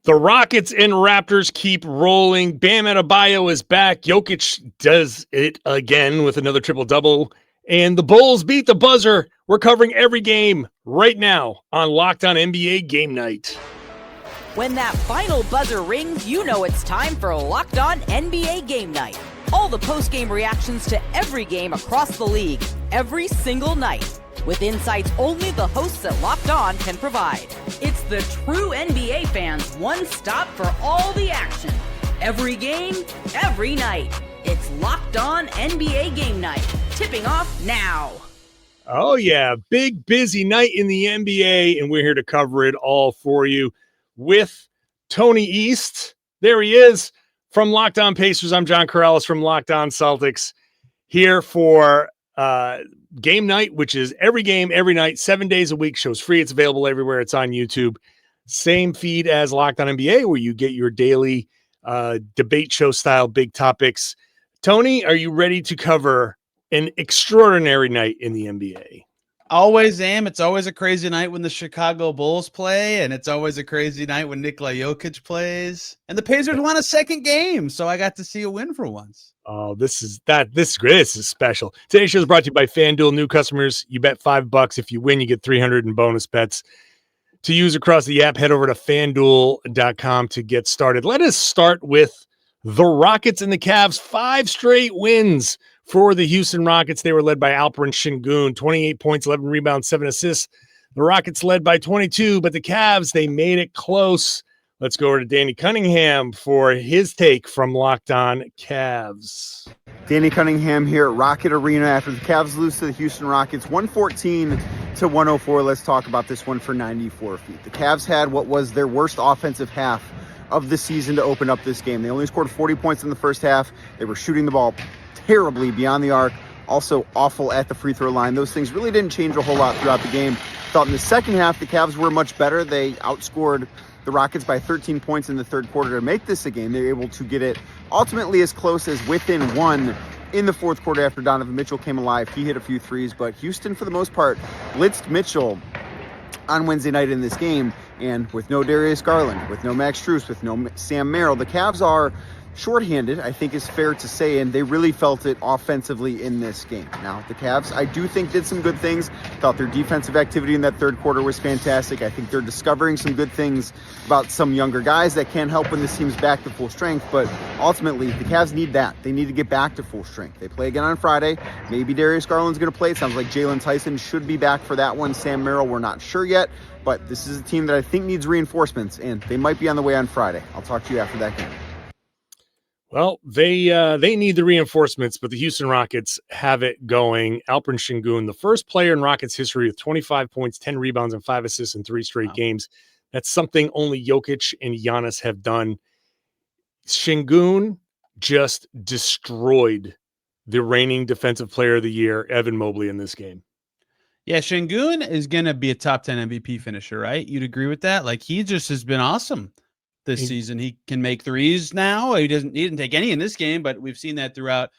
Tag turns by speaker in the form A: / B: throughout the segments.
A: The Rockets and Raptors keep rolling. Bam Adebayo is back. Jokic does it again with another triple-double. And the Bulls beat the buzzer. We're covering every game right now on Locked On NBA Game Night.
B: When that final buzzer rings, you know it's time for Locked On NBA Game Night. All the post-game reactions to every game across the league, every single night, with insights only the hosts at Locked On can provide. It's the true NBA fans' one stop for all the action. Every game, every night. It's Locked On NBA Game Night. Tipping off now.
A: Oh, yeah. Big, busy night in the NBA, and we're here to cover it all for you with Tony East. There he is from Locked On Pacers. I'm John Karalis from Locked On Celtics, here for Game Night, which is every game, every night, 7 days a week. Show's free. It's available everywhere. It's on YouTube. Same feed as Locked On NBA, where you get your daily debate show style big topics. Tony, are you ready to cover an extraordinary night in the NBA?
C: Always am. It's always a crazy night when the Chicago Bulls play, and it's always a crazy night when Nikola Jokic plays. And the Pacers won a second game, so I got to see a win for once.
A: Oh, this is great. This is special. Today's show is brought to you by FanDuel. New customers, you bet $5. If you win, you get 300 in bonus bets. To use across the app, head over to FanDuel.com to get started. Let us start with the Rockets and the Cavs. 5 straight wins for the Houston Rockets. They were led by Alperen Şengün, 28 points, 11 rebounds, 7 assists. The Rockets led by 22, but the Cavs, they made it close. Let's go over to Danny Cunningham for his take from Locked On Cavs.
D: Danny Cunningham here at Rocket Arena after the Cavs lose to the Houston Rockets 114-104. Let's talk about this one for 94 feet. The Cavs had what was their worst offensive half of the season to open up this game. They only scored 40 points in the first half. They were shooting the ball terribly beyond the arc, also awful at the free throw line. Those things really didn't change a whole lot throughout the game. Thought in the second half, the Cavs were much better. They outscored the Rockets by 13 points in the third quarter to make this a game. They were able to get it ultimately as close as within one in the fourth quarter after Donovan Mitchell came alive. He hit a few threes, but Houston, for the most part, blitzed Mitchell on Wednesday night in this game. And with no Darius Garland, with no Max Strus, with no Sam Merrill, the Cavs are shorthanded, I think is fair to say, and they really felt it offensively in this game. Now, the Cavs, I do think, did some good things. Thought their defensive activity in that third quarter was fantastic. I think they're discovering some good things about some younger guys that can help when this team's back to full strength, but ultimately, the Cavs need that. They need to get back to full strength. They play again on Friday. Maybe Darius Garland's going to play. It sounds like Jalen Tyson should be back for that one. Sam Merrill, we're not sure yet, but this is a team that I think needs reinforcements, and they might be on the way on Friday. I'll talk to you after that game.
A: Well, they need the reinforcements, but the Houston Rockets have it going. Alperen Şengün, the first player in Rockets history with 25 points, 10 rebounds, and 5 assists in 3 straight games. That's something only Jokic and Giannis have done. Şengün just destroyed the reigning defensive player of the year, Evan Mobley, in this game.
C: Yeah, Şengün is going to be a top 10 MVP finisher, right? You'd agree with that? Like, he just has been awesome this season. He can make threes now. He didn't take any in this game, but we've seen that throughout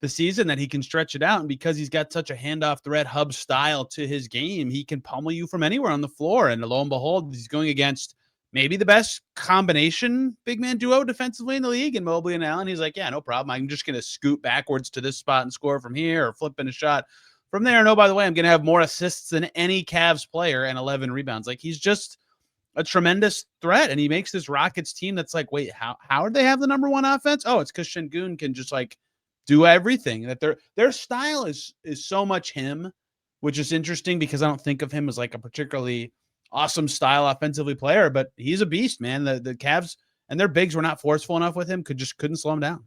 C: the season that he can stretch it out. And because he's got such a handoff threat hub style to his game, he can pummel you from anywhere on the floor. And lo and behold, he's going against maybe the best combination big man duo defensively in the league, and Mobley and Allen. He's like, yeah, no problem. I'm just going to scoot backwards to this spot and score from here, or flipping a shot from there. No, by the way, I'm going to have more assists than any Cavs player and 11 rebounds. Like, he's just a tremendous threat, and he makes this Rockets team that's like, wait, how did they have the number one offense? Oh, it's because Şengün can just like do everything. That their style is so much him, which is interesting because I don't think of him as like a particularly awesome style offensively player, but he's a beast, man. The Cavs and their bigs were not forceful enough with him, couldn't slow him down.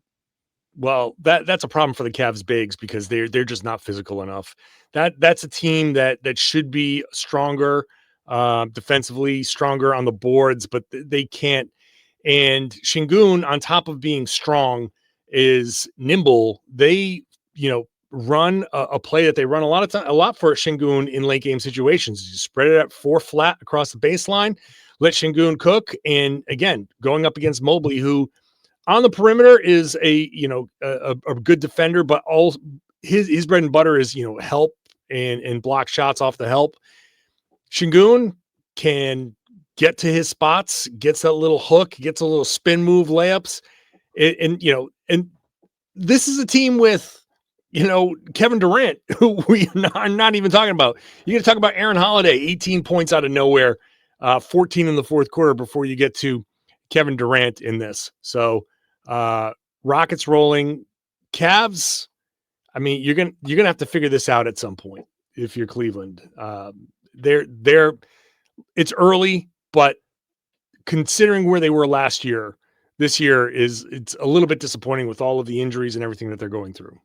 A: Well, that's a problem for the Cavs bigs because they're just not physical enough. That's a team that should be stronger. Defensively stronger on the boards, but they can't. And Şengün, on top of being strong, is nimble. They, run a play that they run a lot for Şengün in late game situations. You spread it out 4 flat across the baseline, let Şengün cook. And again, going up against Mobley, who on the perimeter is a good defender, but all his bread and butter is, help and block shots off the help. Şengün can get to his spots, gets that little hook, gets a little spin move layups. And this is a team with, Kevin Durant, who we are not even talking about. You're going to talk about Aaron Holiday, 18 points out of nowhere, 14 in the fourth quarter before you get to Kevin Durant in this. So Rockets rolling, Cavs. I mean, you're gonna have to figure this out at some point if you're Cleveland. It's early, but considering where they were last year, this year it's a little bit disappointing with all of the injuries and everything that they're going through.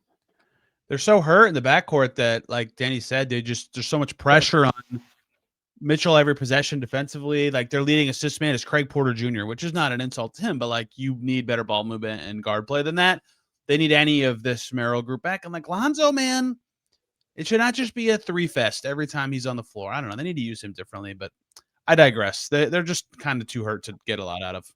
C: They're so hurt in the backcourt that, like Danny said, there's so much pressure on Mitchell every possession defensively. Like, their leading assist man is Craig Porter Jr., which is not an insult to him, but like, you need better ball movement and guard play than that. They need any of this Merrill group back. I'm like, Lonzo, man, it should not just be a 3-fest every time he's on the floor. I don't know. They need to use him differently, but I digress. They're just kind of too hurt to get a lot out of.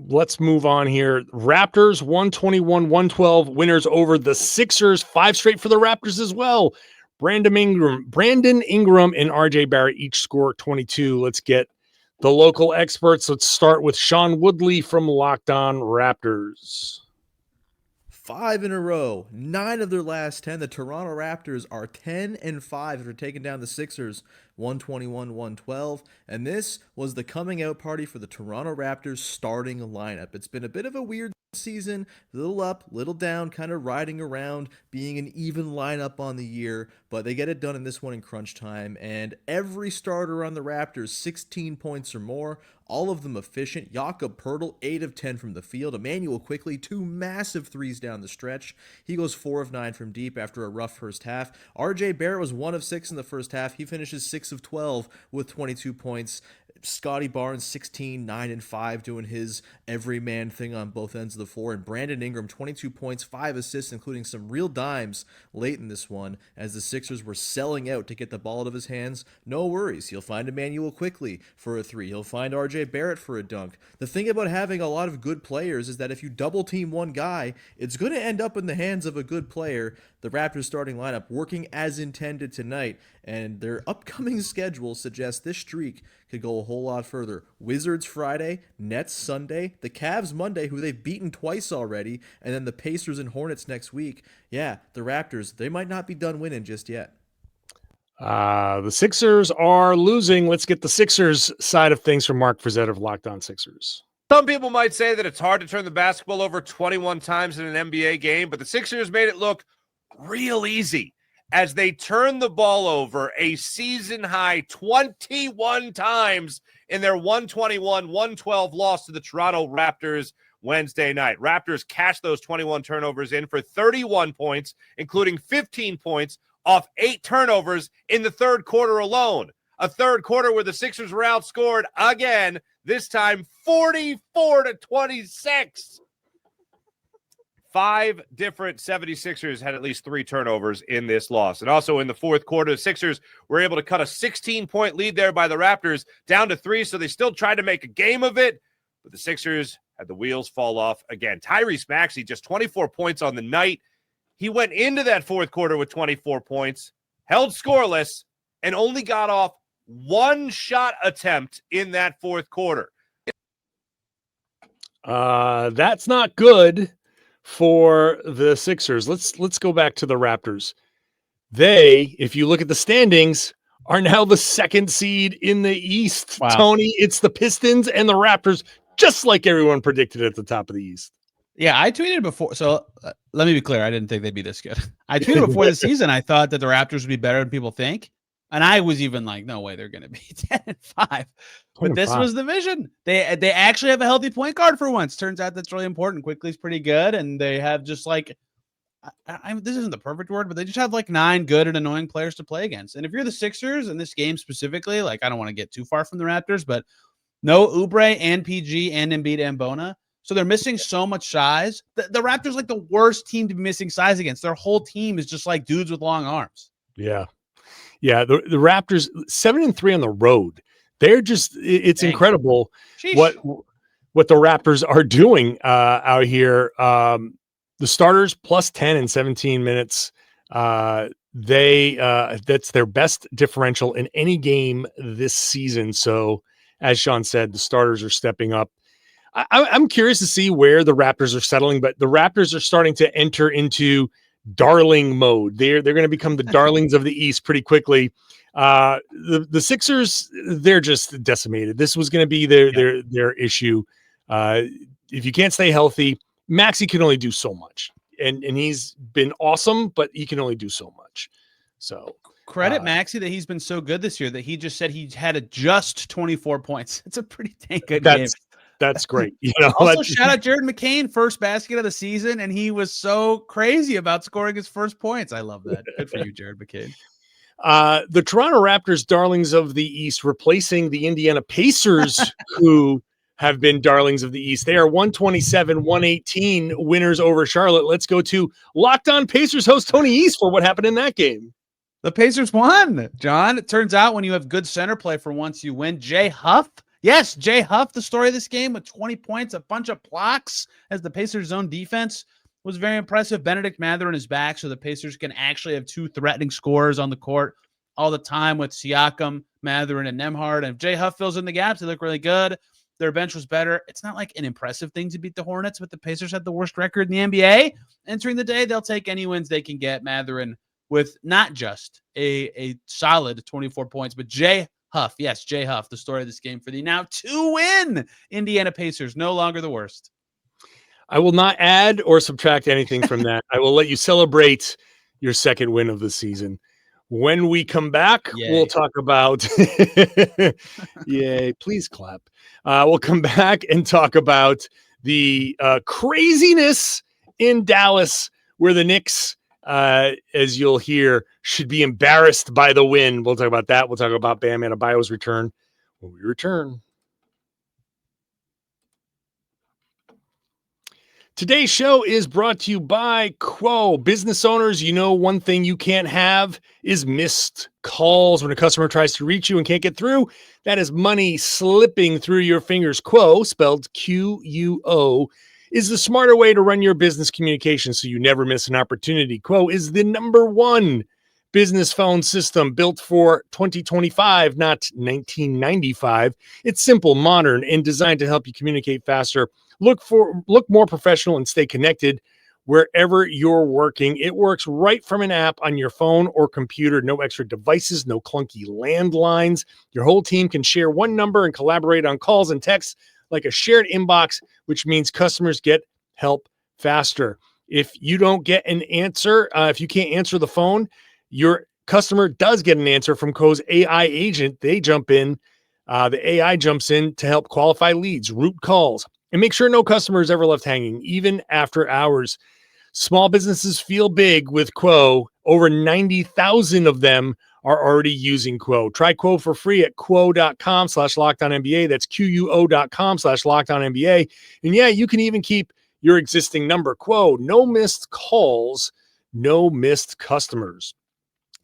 A: Let's move on here. Raptors 121-112 winners over the Sixers. 5 straight for the Raptors as well. Brandon Ingram, and RJ Barrett each score 22. Let's get the local experts. Let's start with Sean Woodley from Locked On Raptors.
E: 5 in a row, 9 of their last 10. The Toronto Raptors are 10-5 after taking down the Sixers 121-112. And this was the coming out party for the Toronto Raptors starting lineup. It's been a bit of a weird season, little up, little down, kind of riding around, being an even lineup on the year, but they get it done in this one in crunch time. And every starter on the Raptors, 16 points or more, all of them efficient. Jakob Poeltl, 8 of 10 from the field. Emmanuel Quickley, 2 massive threes down the stretch. He goes 4 of 9 from deep after a rough first half. RJ Barrett was 1 of 6 in the first half. He finishes 6 of 12 with 22 points. Scotty Barnes, 16, 9 and 5, doing his everyman thing on both ends of the floor. And Brandon Ingram, 22 points, 5 assists, including some real dimes late in this one as the Sixers were selling out to get the ball out of his hands. No worries. He'll find Emmanuel Quickley for a 3. He'll find RJ Barrett for a dunk. The thing about having a lot of good players is that if you double team one guy, it's going to end up in the hands of a good player. The Raptors starting lineup working as intended tonight, and their upcoming schedule suggests this streak could go a whole lot further. Wizards Friday, Nets Sunday, the Cavs Monday, who they've beaten twice already, and then the Pacers and Hornets next week. Yeah, the Raptors, they might not be done winning just yet.
A: The Sixers are losing. Let's get the Sixers side of things from Mark Frizetta of Locked On Sixers.
F: Some people might say that it's hard to turn the basketball over 21 times in an NBA game, but the Sixers made it look real easy as they turned the ball over a season-high 21 times in their 121-112 loss to the Toronto Raptors Wednesday night. Raptors cashed those 21 turnovers in for 31 points, including 15 points off 8 turnovers in the third quarter alone. A third quarter where the Sixers were outscored again, this time 44-26. 5 different 76ers had at least 3 turnovers in this loss. And also in the fourth quarter, the Sixers were able to cut a 16-point lead there by the Raptors down to 3, so they still tried to make a game of it, but the Sixers had the wheels fall off again. Tyrese Maxey, just 24 points on the night. He went into that fourth quarter with 24 points, held scoreless, and only got off 1 shot attempt in that fourth quarter.
A: That's not good for the Sixers. Let's go back to the Raptors. They, if you look at the standings, are now the 2nd seed in the East.
C: Wow.
A: Tony, it's the Pistons and the Raptors, just like everyone predicted at the top of the East.
C: Yeah, I tweeted before. So let me be clear. I didn't think they'd be this good. I tweeted before the season. I thought that the Raptors would be better than people think. And I was even like, no way, they're going to be 10-5. But this was the vision. They actually have a healthy point guard for once. Turns out that's really important. Quickly's pretty good. And they have just like, this isn't the perfect word, but they just have like 9 good and annoying players to play against. And if you're the Sixers in this game specifically, like, I don't want to get too far from the Raptors, but no Oubre and PG and Embiid and Bona. So they're missing so much size. The Raptors like the worst team to be missing size against. Their whole team is just like dudes with long arms.
A: Yeah. Yeah. The Raptors 7-3 on the road. They're just, it's incredible what the Raptors are doing out here. The starters plus 10 in 17 minutes. That's their best differential in any game this season. So as Sean said, the starters are stepping up. I'm curious to see where the Raptors are settling, but the Raptors are starting to enter into darling mode. They're going to become the darlings of the East pretty quickly. The Sixers, they're just decimated. This was going to be their issue. If you can't stay healthy, Maxey can only do so much, and he's been awesome, but he can only do so much. So
C: credit Maxey that he's been so good this year that he just said he had just 24 points. It's a pretty dang good game.
A: That's great.
C: Also, shout out Jared McCain, first basket of the season, and he was so crazy about scoring his first points. I love that. Good for you, Jared McCain.
A: The Toronto Raptors, darlings of the East, replacing the Indiana Pacers, who have been darlings of the East. They are 127-118 winners over Charlotte. Let's go to Locked On Pacers host Tony East for what happened in that game.
C: The Pacers won, John. It turns out when you have good center play for once, you win. Jay Huff. Yes, Jay Huff, the story of this game with 20 points, a bunch of blocks as the Pacers' zone defense was very impressive. Benedict Mathurin is back, so the Pacers can actually have two threatening scorers on the court all the time with Siakam, Mathurin, and Nembhard. And if Jay Huff fills in the gaps, they look really good. Their bench was better. It's not like an impressive thing to beat the Hornets, but the Pacers had the worst record in the NBA. Entering the day, they'll take any wins they can get. Mathurin with not just a solid 24 points, but Jay Huff. Yes, Jay Huff, the story of this game for the now 2-win Indiana Pacers. No longer the worst.
A: I will not add or subtract anything from that. I will let you celebrate your second win of the season. When we come back, we'll talk about yay, please clap. We'll come back and talk about the craziness in Dallas, where the Knicks, as you'll hear, should be embarrassed by the win. We'll talk about that. We'll talk about Bam Adebayo's return when we return. Today's show is brought to you by Quo. Business owners, one thing you can't have is missed calls when a customer tries to reach you and can't get through. That is money slipping through your fingers. Quo, spelled Q-U-O, is the smarter way to run your business communication so you never miss an opportunity. Quo is the #1 business phone system built for 2025, not 1995. It's simple, modern, and designed to help you communicate faster. Look more professional and stay connected wherever you're working. It works right from an app on your phone or computer. No extra devices, no clunky landlines. Your whole team can share one number and collaborate on calls and texts like a shared inbox, which means customers get help faster. If you don't get an answer, if you can't answer the phone, your customer does get an answer from Quo's AI agent. They jump in. The AI jumps in to help qualify leads, route calls, and make sure no customer is ever left hanging, even after hours. Small businesses feel big with Quo. Over 90,000 of them are already using Quo. Try Quo for free at quo.com/lockedonnba. That's QUO.com/lockedonnba. And yeah, you can even keep your existing number. Quo, no missed calls, no missed customers.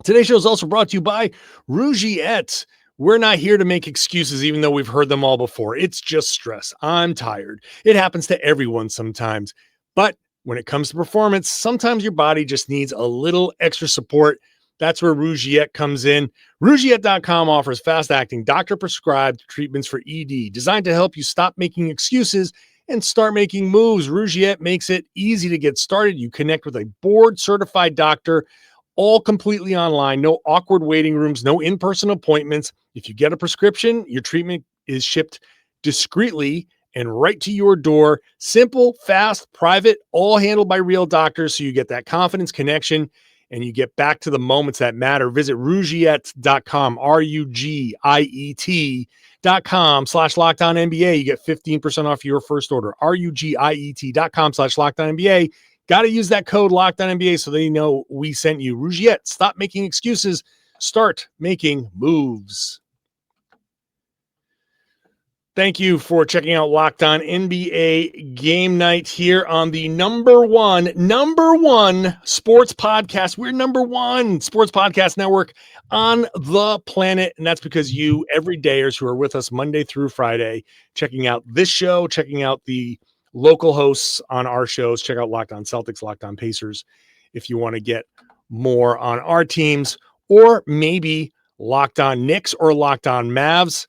A: Today's show is also brought to you by Rougiette. We're not here to make excuses, even though we've heard them all before. It's just stress. I'm tired. It happens to everyone sometimes. But when it comes to performance, sometimes your body just needs a little extra support. That's where Rougiette comes in. Rougiette.com offers fast-acting, doctor-prescribed treatments for ED, designed to help you stop making excuses and start making moves. Rougiette makes it easy to get started. You connect with a board-certified doctor, all completely online, no awkward waiting rooms, no in-person appointments. If you get a prescription, your treatment is shipped discreetly and right to your door. Simple, fast, private, all handled by real doctors, so you get that confidence, connection, and you get back to the moments that matter. Visit Rougiette.com, RUGIET.com/LockedOnNBA. You get 15% off your first order. RUGIET.com/LockedOnNBA. Got to use that code LockedOnNBA so they know we sent you. Rougiette, stop making excuses. Start making moves. Thank you for checking out Locked On NBA Game Night here on the number one sports podcast. We're #1 sports podcast network on the planet. And that's because you, everydayers who are with us Monday through Friday, checking out this show, checking out the local hosts on our shows, check out Locked On Celtics, Locked On Pacers, if you want to get more on our teams, or maybe Locked On Knicks or Locked On Mavs.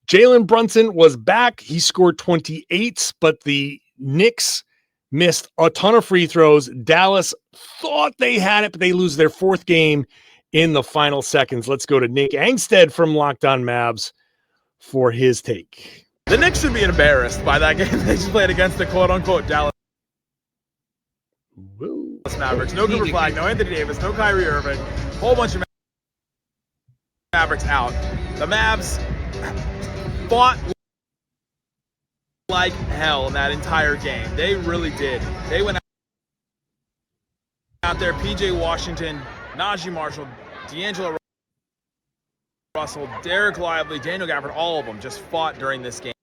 A: Jalen Brunson was back. He scored 28, but the Knicks missed a ton of free throws. Dallas thought they had it, but they lose their fourth game in the final seconds. Let's go to Nick Angstead from Locked On Mavs for his take.
G: The Knicks should be embarrassed by that game they just played against the quote-unquote Dallas Mavericks. No Cooper Flag, no Anthony Davis, no Kyrie Irving. Whole bunch of Mavericks out. The Mavs fought like hell in that entire game. They really did. They went out there, PJ Washington, Najee Marshall, D'Angelo Russell, Derek Lively, Daniel Gafford, all of them just fought during this game.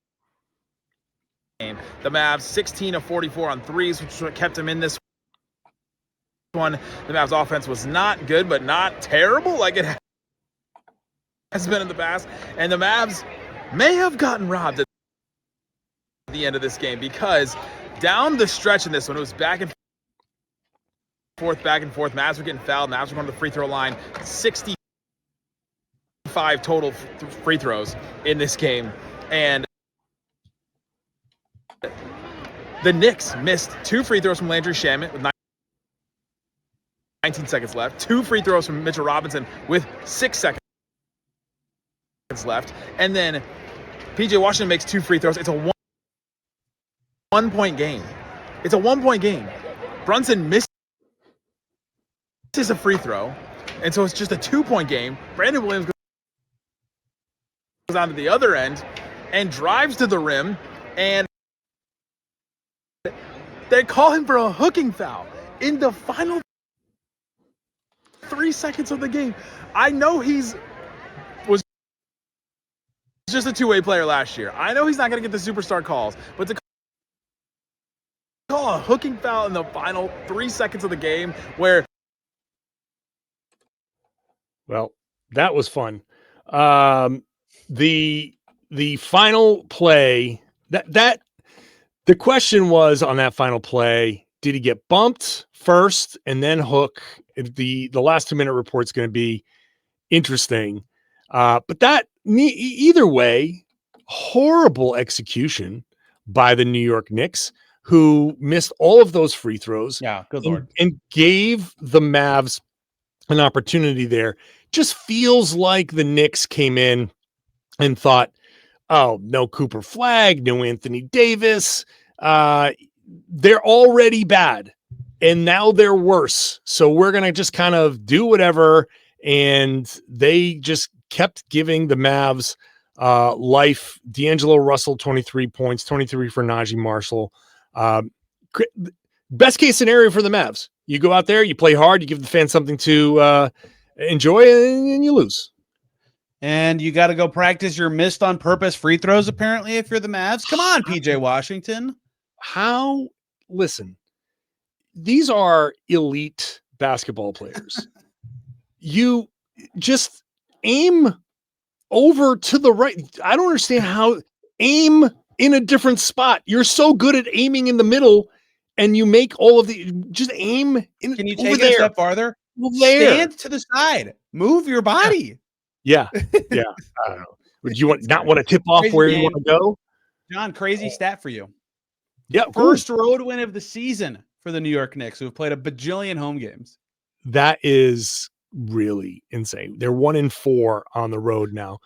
G: The Mavs 16 of 44 on threes, which is what kept them in this one. The Mavs offense was not good, but not terrible like it has been in the past. And the Mavs may have gotten robbed at the end of this game, because down the stretch in this one, it was back and forth. Mavs were getting fouled. Mavs were going to the free throw line. 65 total free throws in this game. And the Knicks missed 2 free throws from Landry Shamet with 19 seconds left. 2 free throws from Mitchell Robinson with 6 seconds left. And then PJ Washington makes 2 free throws. It's a one-point game. It's a one-point game. Brunson misses a free throw, and so it's just a 2-point game. Brandon Williams goes on to the other end and drives to the rim, and they call him for a hooking foul in the final 3 seconds of the game. I know was just a two-way player last year. I know he's not going to get the superstar calls, but to call a hooking foul in the final 3 seconds of the game where...
A: Well, that was fun. The final play, that the question was on that final play, did he get bumped first and then hook? The last 2-minute report's going to be interesting. But that either way, horrible execution by the New York Knicks, who missed all of those free throws.
C: Yeah, good Lord.
A: And gave the Mavs an opportunity there. Just feels like the Knicks came in and thought, oh, no Cooper Flag, no Anthony Davis. They're already bad, and now they're worse. So we're going to just kind of do whatever. And they just kept giving the Mavs life. D'Angelo Russell, 23 points, 23 for Najee Marshall. Best case scenario for the Mavs. You go out there, you play hard, you give the fans something to enjoy, and you lose.
C: And you got to go practice your missed on purpose free throws, apparently, if you're the Mavs. Come on, PJ Washington.
A: Listen, these are elite basketball players. You just aim over to the right. I don't understand how aim in a different spot. You're so good at aiming in the middle, and you make all of the just aim in.
C: Can you take it a step farther? Stand to the side. Move your body.
A: Yeah. I don't know. Would you not want to tip off where you want to go?
C: John, crazy stat for you.
A: Yeah.
C: First road win of the season for the New York Knicks, who have played a bajillion home games.
A: That is really insane. They're 1-4 on the road now,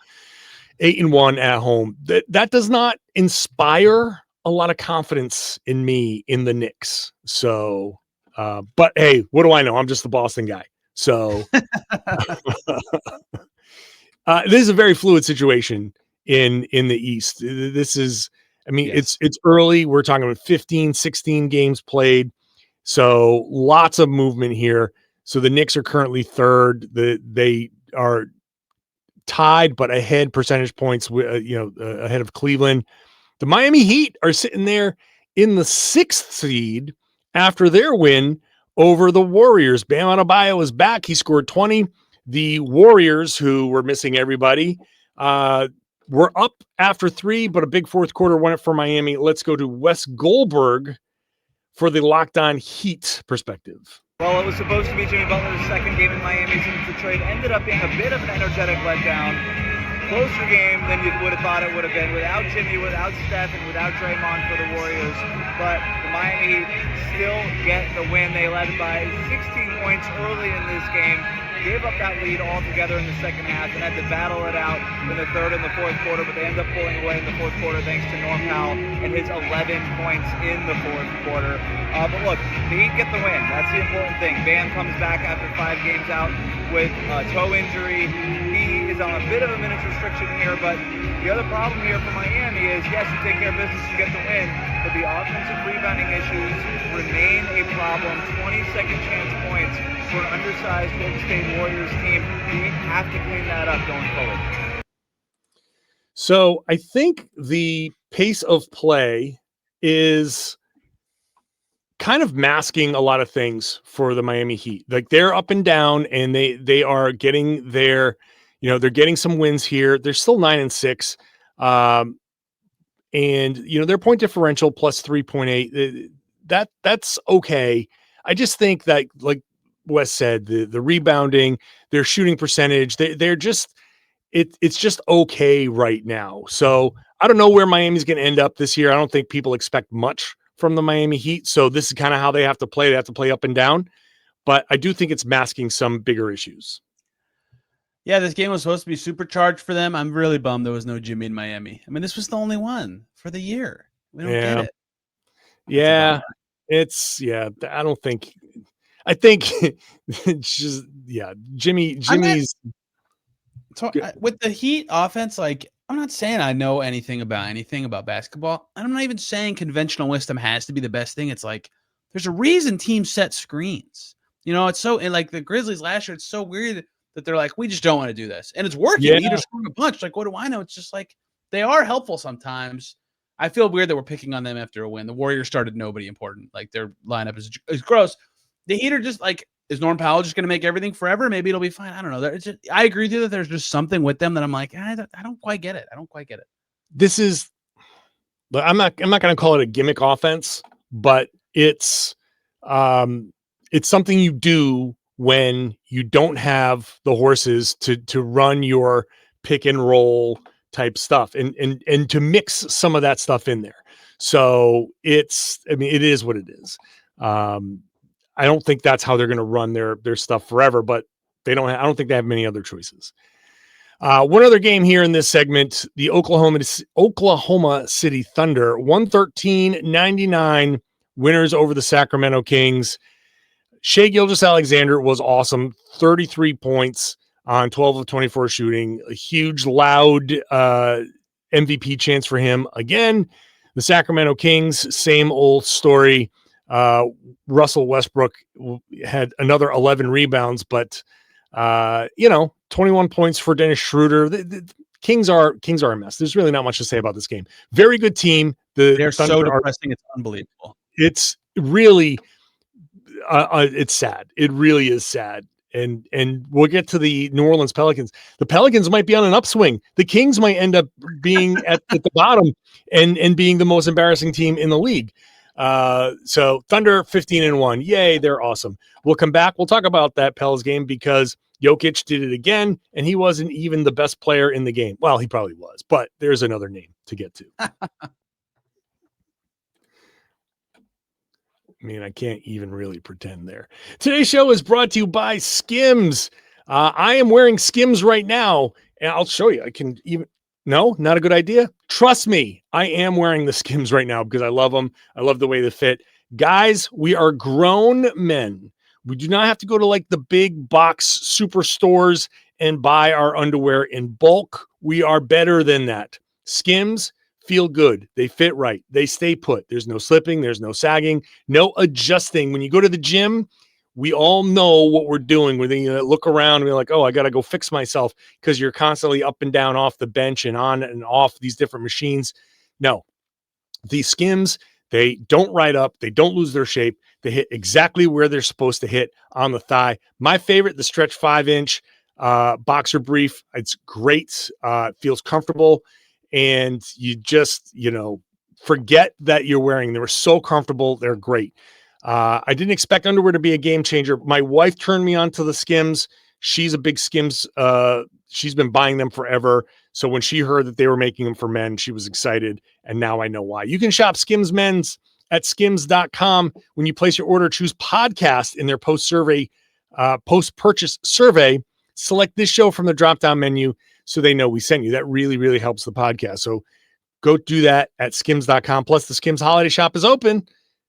A: 8-1 at home. That does not inspire a lot of confidence in me in the Knicks. So, but hey, what do I know? I'm just the Boston guy. So this is a very fluid situation in the East. This is, I mean, yes. It's early. We're talking about 15, 16 games played. So lots of movement here. So the Knicks are currently third. They are tied, but ahead percentage points, ahead of Cleveland. The Miami Heat are sitting there in the 6th seed after their win over the Warriors. Bam Adebayo is back. He scored 20. The Warriors, who were missing everybody, were up after 3, but a big fourth quarter won it for Miami. Let's go to Wes Goldberg for the Locked On Heat perspective.
H: Well, it was supposed to be Jimmy Butler's second game in Miami since the trade ended up being a bit of an energetic letdown. closer game than you would have thought it would have been without Jimmy, without Steph, and without Draymond for the Warriors. But the Miami Heat still get the win. They led by 16 points early in this game, gave up that lead altogether in the second half, and had to battle it out in the third and the fourth quarter, but they ended up pulling away in the fourth quarter thanks to Norm Powell and his 11 points in the fourth quarter. But look, the Heat get the win. That's the important thing. Bam comes back after 5 games out with a toe injury. He is on a bit of a minutes restriction here, but the other problem here for Miami is, yes, you take care of business, you get the win, but the offensive rebounding issues remain a problem. 20-second chance points for an undersized Golden State Warriors team. We have to clean that up going forward.
A: So I think the pace of play is kind of masking a lot of things for the Miami Heat. Like, they're up and down, and they are getting their, they're getting some wins here. They're still 9-6. And their point differential plus 3.8. That's okay. I just think that, like Wes said, the rebounding, their shooting percentage, they're just, it's just okay right now. So I don't know where Miami's going to end up this year. I don't think people expect much from the Miami Heat. So this is kind of how they have to play. They have to play up and down, but I do think it's masking some bigger issues.
C: Yeah, this game was supposed to be supercharged for them. I'm really bummed there was no Jimmy in Miami. I mean, this was the only one for the year. We don't get it.
A: Yeah, I think it's just, Jimmy's.
C: With the Heat offense, like, I'm not saying I know anything about basketball. I'm not even saying conventional wisdom has to be the best thing. It's like, there's a reason teams set screens. It's so, and like the Grizzlies last year, it's so weird that they're like, we just don't want to do this. And it's working.
A: Yeah.
C: You just scoring a bunch. Like, what do I know? It's just like, they are helpful sometimes. I feel weird that we're picking on them after a win. The Warriors started nobody important. Like, their lineup is gross. The Heat are just like, is Norm Powell just going to make everything forever? Maybe it'll be fine. I don't know. I agree with you that there's just something with them that I'm like, I don't quite get it.
A: This is, I'm not going to call it a gimmick offense, but it's something you do when you don't have the horses to run your pick and roll type stuff and to mix some of that stuff in there. So it is what it is. I don't think that's how they're going to run their stuff forever, but I don't think they have many other choices. One other game here in this segment, the Oklahoma City Thunder, 113-99 winners over the Sacramento Kings. Shai Gilgeous-Alexander was awesome, 33 points on 12 of 24 shooting, a huge, loud MVP chance for him. Again, the Sacramento Kings, same old story. Russell Westbrook had another 11 rebounds, but 21 points for Dennis Schroeder. The Kings are a mess. There's really not much to say about this game. Very good team.
C: They're so depressing. It's unbelievable.
A: It's really, it's sad. It really is sad. And we'll get to the New Orleans Pelicans. The Pelicans might be on an upswing. The Kings might end up being at the bottom and being the most embarrassing team in the league. So Thunder 15-1. Yay, they're awesome. We'll come back. We'll talk about that Pels game because Jokic did it again, and he wasn't even the best player in the game. Well, he probably was, but there's another name to get to. I can't even really pretend there. Today's show is brought to you by Skims. I am wearing Skims right now, and I'll show you. No, not a good idea. Trust me, I am wearing the Skims right now because I love them. I love the way they fit. Guys, we are grown men. We do not have to go to like the big box superstores and buy our underwear in bulk. We are better than that. Skims feel good. They fit right. They stay put. There's no slipping. There's no sagging, no adjusting. When you go to the gym, we all know what we're doing. We look around and we're like, oh, I got to go fix myself because you're constantly up and down off the bench and on and off these different machines. No, these Skims, they don't ride up. They don't lose their shape. They hit exactly where they're supposed to hit on the thigh. My favorite, the stretch 5-inch boxer brief. It's great. It feels comfortable. And you just, forget that you're wearing. They were so comfortable. They're great. I didn't expect underwear to be a game changer. My wife turned me on to the Skims. She's a big Skims. She's been buying them forever. So when she heard that they were making them for men, she was excited. And now I know why. You can shop Skims Men's at skims.com. When you place your order, choose podcast in their post-purchase survey. Select this show from the drop-down menu so they know we sent you. That really, really helps the podcast. So go do that at skims.com. Plus, the Skims holiday shop is open.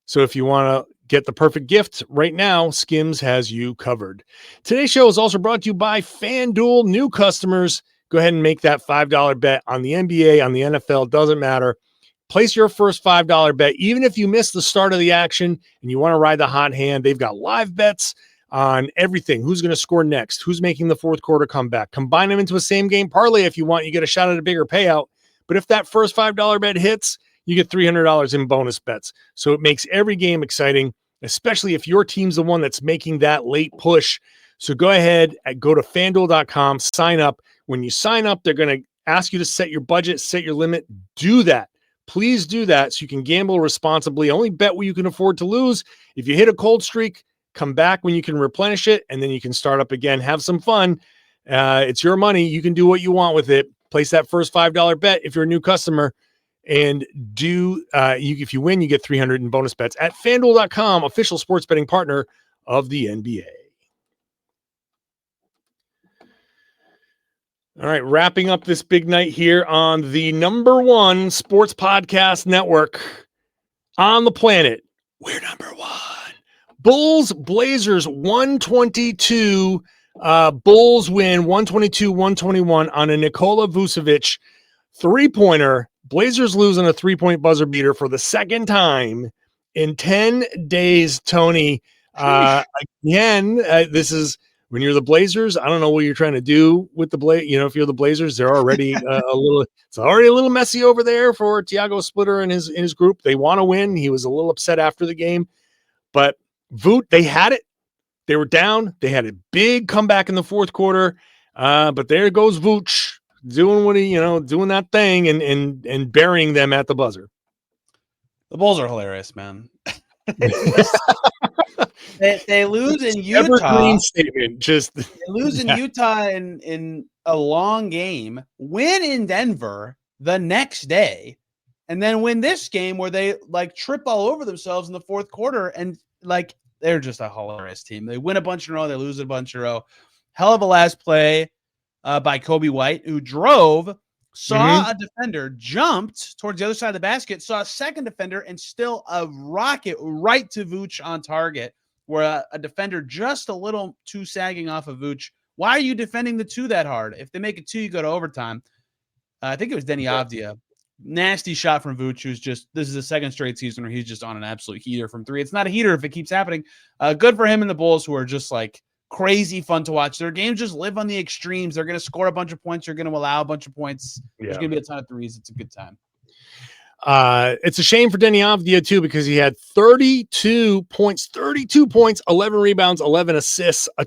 A: So if you want to get the perfect gift right now, Skims has you covered. Today's show is also brought to you by FanDuel. New customers, go ahead and make that $5 bet on the NBA, on the NFL, doesn't matter. Place your first $5 bet, even if you miss the start of the action and you want to ride the hot hand. They've got live bets on everything. Who's going to score next? Who's making the fourth quarter comeback? Combine them into a same game parlay if you want. You get a shot at a bigger payout. But if that first $5 bet hits, you get $300 in bonus bets. So it makes every game exciting, especially if your team's the one that's making that late push. So go ahead and go to FanDuel.com, sign up. When you sign up, they're going to ask you to set your budget, set your limit. Do that. Please do that so you can gamble responsibly. Only bet what you can afford to lose. If you hit a cold streak, come back when you can replenish it, and then you can start up again. Have some fun. It's your money. You can do what you want with it. Place that first $5 bet if you're a new customer, and if you win, you get $300 in bonus bets at FanDuel.com, official sports betting partner of the NBA. All right, wrapping up this big night here on the number one sports podcast network on the planet. We're number one. Bulls, Blazers, 122. Bulls win 122-121 on a Nikola Vučević three-pointer. Blazers lose on a three-point buzzer beater for the second time in 10 days, Tony. Again, this is when you're the Blazers. I don't know what you're trying to do with the Blazers. If you're the Blazers, they're already it's already a little messy over there for Tiago Splitter and his group. They want to win. He was a little upset after the game, but they had it. They were down. They had a big comeback in the fourth quarter. But there goes Vooch doing what doing that thing and burying them at the buzzer.
C: The Bulls are hilarious, man. They lose in Utah.
A: Evergreen statement.
C: They lose in Utah in a long game, win in Denver the next day, and then win this game where they trip all over themselves in the fourth quarter, and they're just a hilarious team. They win a bunch in a row, they lose a bunch in a row. Hell of a last play by Kobe White, who saw a defender, jumped towards the other side of the basket, saw a second defender, and still a rocket right to Vooch on target, where a defender just a little too sagging off of Vooch. Why are you defending the two that hard? If they make it two, you go to overtime. I think it was Deni Avdija. Nasty shot from Vooch, this is the second straight season where he's just on an absolute heater from three. It's not a heater if it keeps happening. Good for him and the Bulls, who are just crazy fun to watch. Their games just live on the extremes. They're going to score a bunch of points. You're going to allow a bunch of points. There's going to be a ton of threes. It's a good time.
A: It's a shame for Deni Avdija too, because he had 32 points, 11 rebounds, 11 assists, a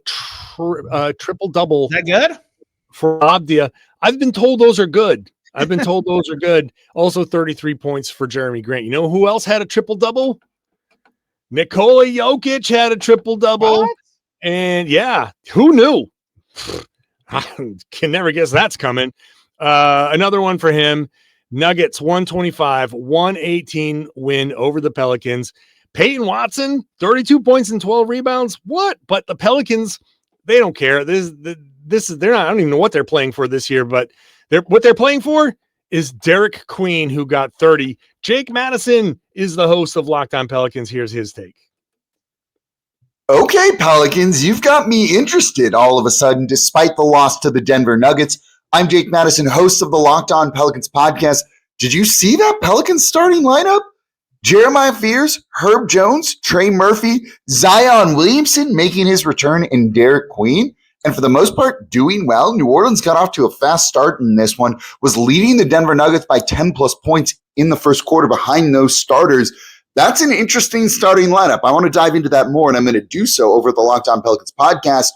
A: triple double.
C: Is that good
A: for Avdija? I've been told those are good. Also 33 points for Jeremy Grant. You know who else had a triple double? Nikola Jokic had a triple double. And who knew? I can never guess that's coming. Another one for him. Nuggets 125-118 win over the Pelicans. Peyton Watson, 32 points and 12 rebounds. What? But the Pelicans, they don't care. This is they're not. I don't even know what they're playing for this year, but what they're playing for is Derik Queen, who got 30. Jake Madison is the host of Locked On Pelicans. Here's his take.
I: Okay, Pelicans, you've got me interested all of a sudden, despite the loss to the Denver Nuggets. I'm Jake Madison, host of the Locked On Pelicans podcast. Did you see that Pelicans starting lineup? Jeremiah Fears, Herb Jones, Trey Murphy, Zion Williamson making his return, and Derik Queen. And for the most part, doing well. New Orleans got off to a fast start in this one, was leading the Denver Nuggets by 10-plus points in the first quarter behind those starters. That's an interesting starting lineup. I want to dive into that more, and I'm going to do so over the Locked On Pelicans podcast.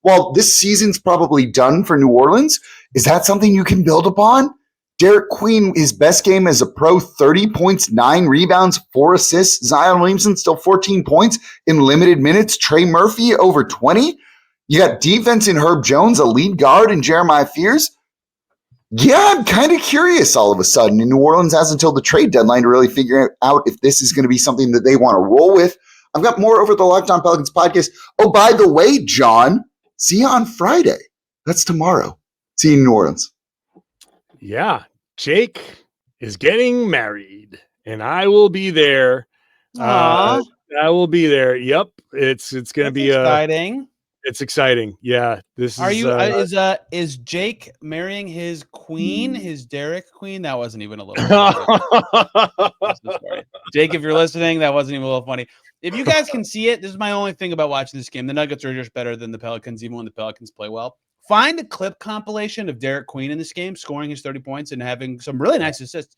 I: While this season's probably done for New Orleans, is that something you can build upon? Derik Queen, his best game as a pro, 30 points, 9 rebounds, 4 assists. Zion Williamson, still 14 points in limited minutes. Trey Murphy, over 20. You got defense in Herb Jones, a lead guard, and Jeremiah Fears. Yeah, I'm kind of curious all of a sudden. And New Orleans has until the trade deadline to really figure out if this is going to be something that they want to roll with. I've got more over at the Locked On Pelicans podcast. Oh, by the way, John, see you on Friday. That's tomorrow. See you in New Orleans.
A: Yeah, Jake is getting married, and I will be there. I will be there. Yep, it's going to be
C: exciting.
A: It's exciting. Yeah, this
C: Are
A: is.
C: you? Is Jake marrying his queen, his Derik Queen? That wasn't even a little. Jake, if you're listening, that wasn't even a little funny. If you guys can see it, this is my only thing about watching this game. The Nuggets are just better than the Pelicans, even when the Pelicans play well. Find a clip compilation of Derik Queen in this game, scoring his 30 points and having some really nice assists.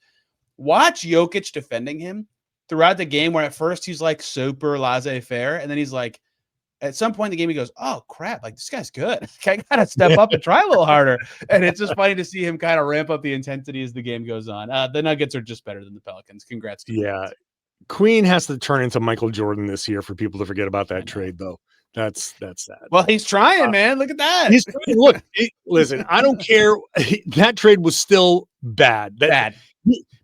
C: Watch Jokic defending him throughout the game, where at first he's like super laissez-faire, and then he's like, at some point in the game, he goes, "Oh crap! Like this guy's good. I gotta step up and try a little harder." And it's just funny to see him kind of ramp up the intensity as the game goes on. The Nuggets are just better than the Pelicans. Congrats to
A: yeah. Queen has to turn into Michael Jordan this year for people to forget about that trade, though. That's sad.
C: Well, he's trying, man. Look at that.
A: He's trying. Look, listen. I don't care. That trade was still bad.
C: Bad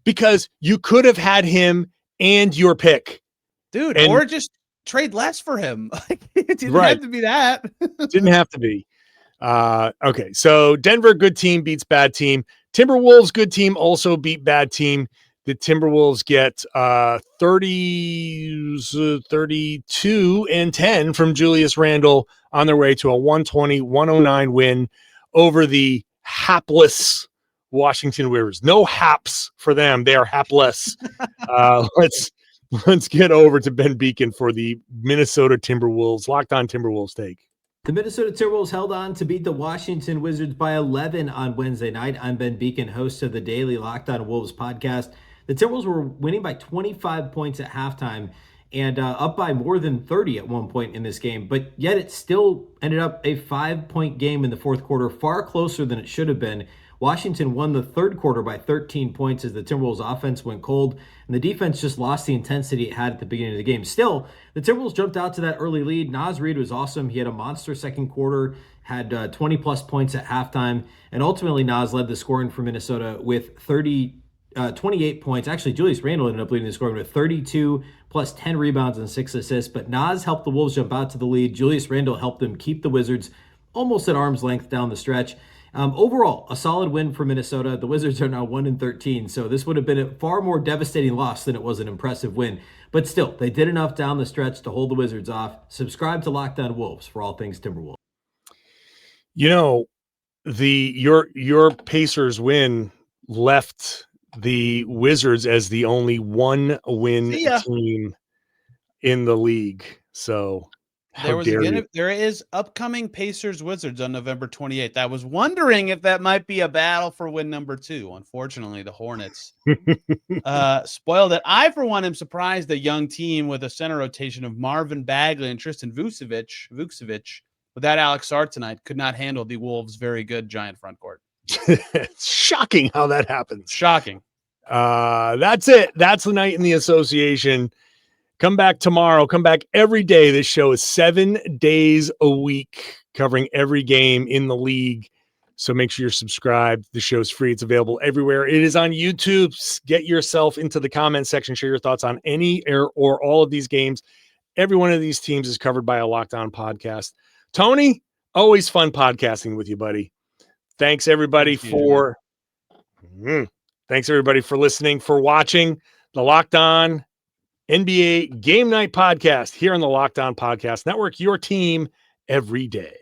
A: because you could have had him and your pick,
C: dude, or just trade less for him. It didn't have to be that.
A: Didn't have to be. Okay, so Denver, good team, beats bad team. Timberwolves, good team, also beat bad team. The Timberwolves get 32 and 10 from Julius Randle on their way to a 120-109 win over the hapless Washington Wizards. No haps for them. They are hapless. Let's get over to Ben Beacon for the Minnesota Timberwolves. Locked On Timberwolves take.
J: The Minnesota Timberwolves held on to beat the Washington Wizards by 11 on Wednesday night. I'm Ben Beacon, host of the daily Locked On Wolves podcast. The Timberwolves were winning by 25 points at halftime and up by more than 30 at one point in this game, but yet it still ended up a 5-point game in the fourth quarter, far closer than it should have been. Washington won the third quarter by 13 points as the Timberwolves offense went cold, and the defense just lost the intensity it had at the beginning of the game. Still, the Timberwolves jumped out to that early lead. Naz Reid was awesome. He had a monster second quarter, had 20-plus points at halftime, and ultimately Naz led the scoring for Minnesota with 28 points. Actually, Julius Randle ended up leading the scoring with 32 plus 10 rebounds and 6 assists, but Naz helped the Wolves jump out to the lead. Julius Randle helped them keep the Wizards almost at arm's length down the stretch. Overall, a solid win for Minnesota. The Wizards are now 1-13, so this would have been a far more devastating loss than it was an impressive win. But still, they did enough down the stretch to hold the Wizards off. Subscribe to Locked On Wolves for all things Timberwolves.
A: You know, your Pacers win left the Wizards as the only one-win team in the league. So
C: there is upcoming Pacers Wizards on November 28th. I was wondering if that might be a battle for win number 2. Unfortunately, the Hornets spoiled it. I, for one, am surprised the young team with a center rotation of Marvin Bagley and Tristan Vučević without Alex Sarr tonight could not handle the Wolves' very good giant front court.
A: It's shocking how that happens.
C: Shocking.
A: That's it. That's the night in the association. Come back tomorrow. Come back every day. This show is 7 days a week, covering every game in the league. So make sure you're subscribed. The show's free. It's available everywhere. It is on YouTube. Get yourself into the comment section. Share your thoughts on any or all of these games. Every one of these teams is covered by a Locked On podcast. Tony, always fun podcasting with you, buddy. Thanks everybody for listening, for watching the Locked On NBA Game Night podcast here on the Locked On Podcast Network, your team every day.